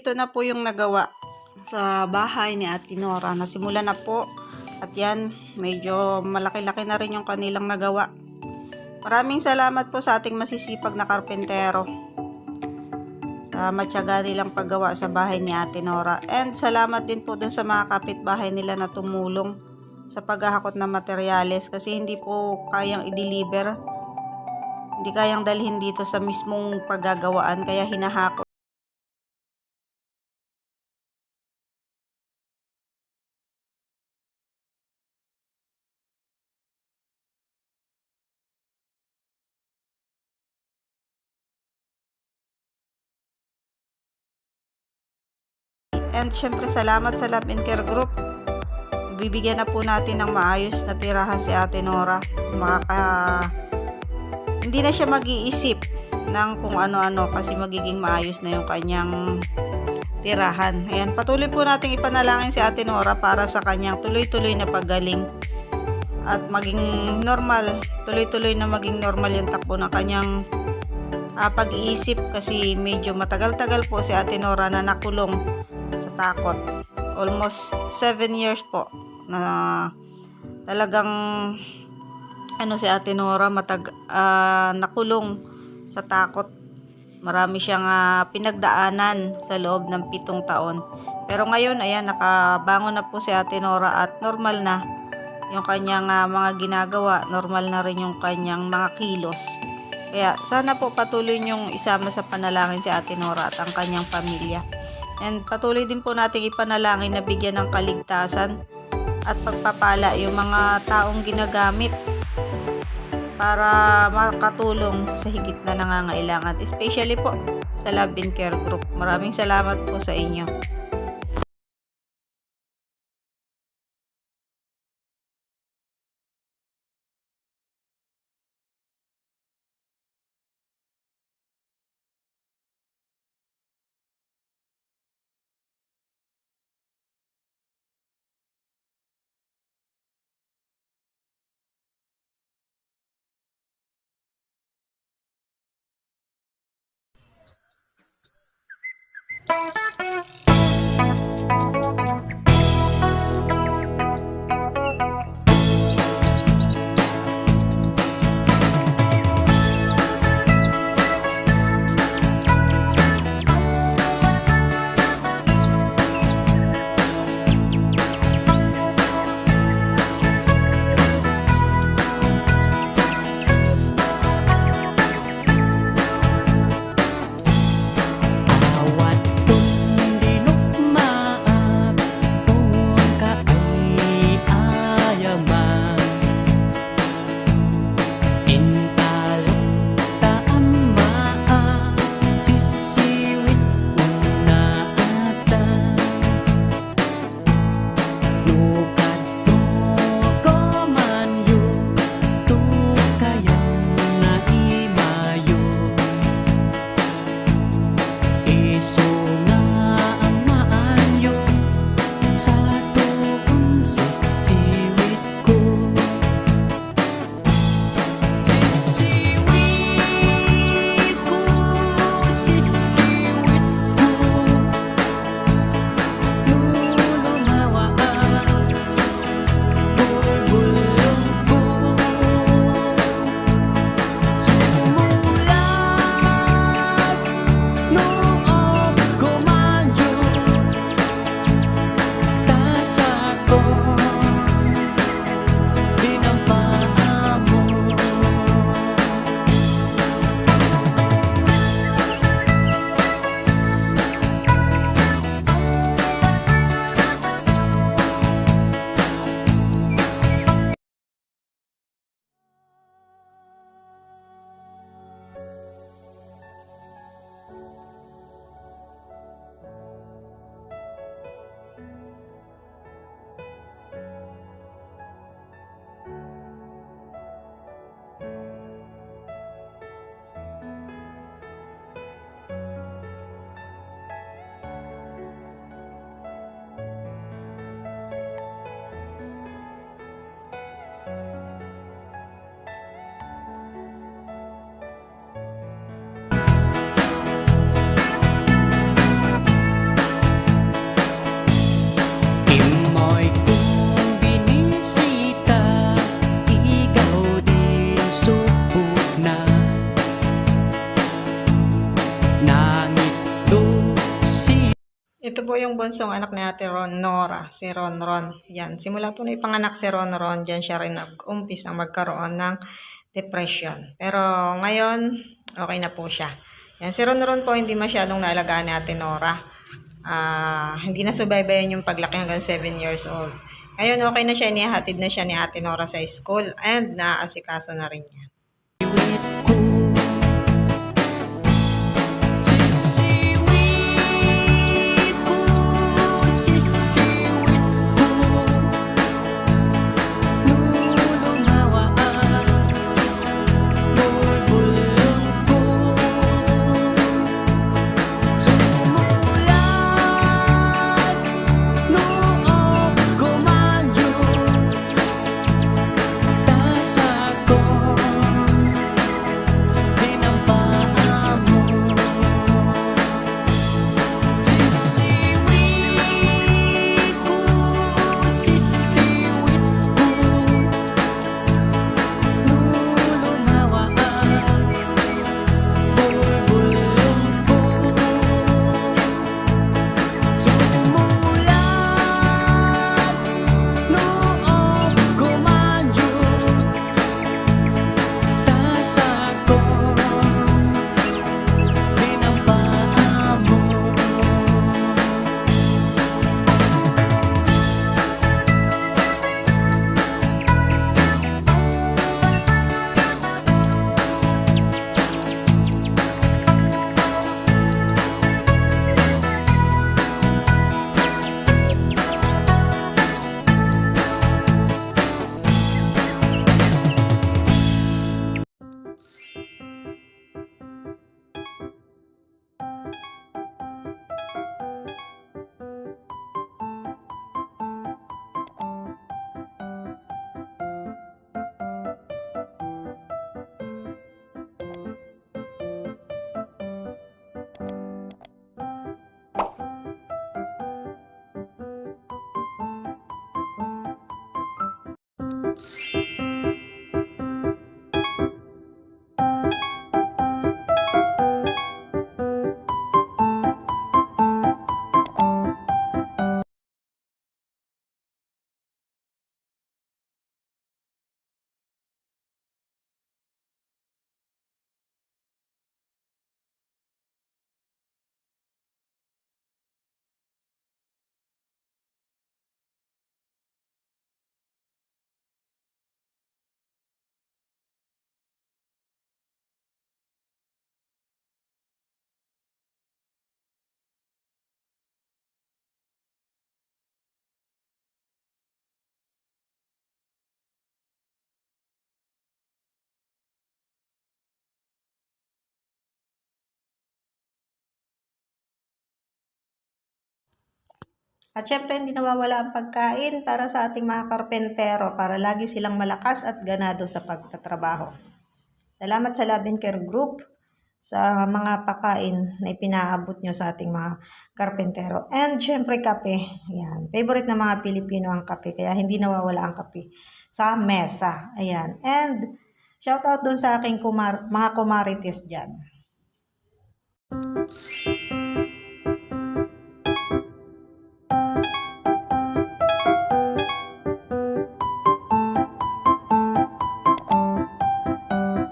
ito na po yung nagawa sa bahay ni Ate Nora. Nasimula na po. At yan, medyo malaki-laki na rin yung kanilang nagawa. Maraming salamat po sa ating masisipag na karpentero sa matyaga nilang paggawa sa bahay ni Ate Nora. And salamat din po dun sa mga kapitbahay nila na tumulong sa paghahakot ng materyales kasi hindi po kayang i-deliver. Hindi kayang dalhin dito sa mismong paggagawaan kaya hinahakot. And syempre salamat sa Love and Care Group. Bibigyan na po natin ng maayos na tirahan si Ate Nora. Hindi na siya mag-iisip ng kung ano-ano kasi magiging maayos na yung kanyang tirahan. Ayan, patuloy po nating ipanalangin si Ate Nora para sa kanyang tuloy-tuloy na paggaling at maging normal, tuloy-tuloy na maging normal yung takbo ng kanyang pag-iisip kasi medyo matagal-tagal po si Ate Nora na nakulong sa takot. Almost 7 years po na talagang si Ate Nora nakulong sa takot. Marami siyang pinagdaanan sa loob ng 7 taon. Pero ngayon, ayan, nakabangon na po si Ate Nora at normal na yung kanyang mga ginagawa. Normal na rin yung kanyang mga kilos. Kaya sana po patuloy niyong isama sa panalangin si Ate Nora at ang kanyang pamilya. And patuloy din po nating ipanalangin na bigyan ng kaligtasan at pagpapala yung mga taong ginagamit para makatulong sa higit na nangangailangan, especially po sa Love and Care Group. Maraming salamat po sa inyo. po yung bunsong anak ni Ate Nora, si Ronron. Yan, simula po na ipanganak si Ronron, dyan siya rin nag-umpis ang magkaroon ng depression. Pero ngayon, okay na po siya. Yan, si Ronron po hindi masyadong naalagaan ni Ate Nora. Hindi na subaybayan yung paglaki hanggang 7 years old. Ngayon, okay na siya, inihatid na siya ni Ate Nora sa school and naaasikaso na rin niya. At syempre, hindi nawawala ang pagkain para sa ating mga karpentero para lagi silang malakas at ganado sa pagtatrabaho. Salamat sa Love and Care Group sa mga pakain na ipinaabot nyo sa ating mga karpentero. And syempre, kape. Ayan. Favorite ng mga Pilipino ang kape, kaya hindi nawawala ang kape sa mesa. Ayan. And shoutout dun sa aking mga kumarites dyan.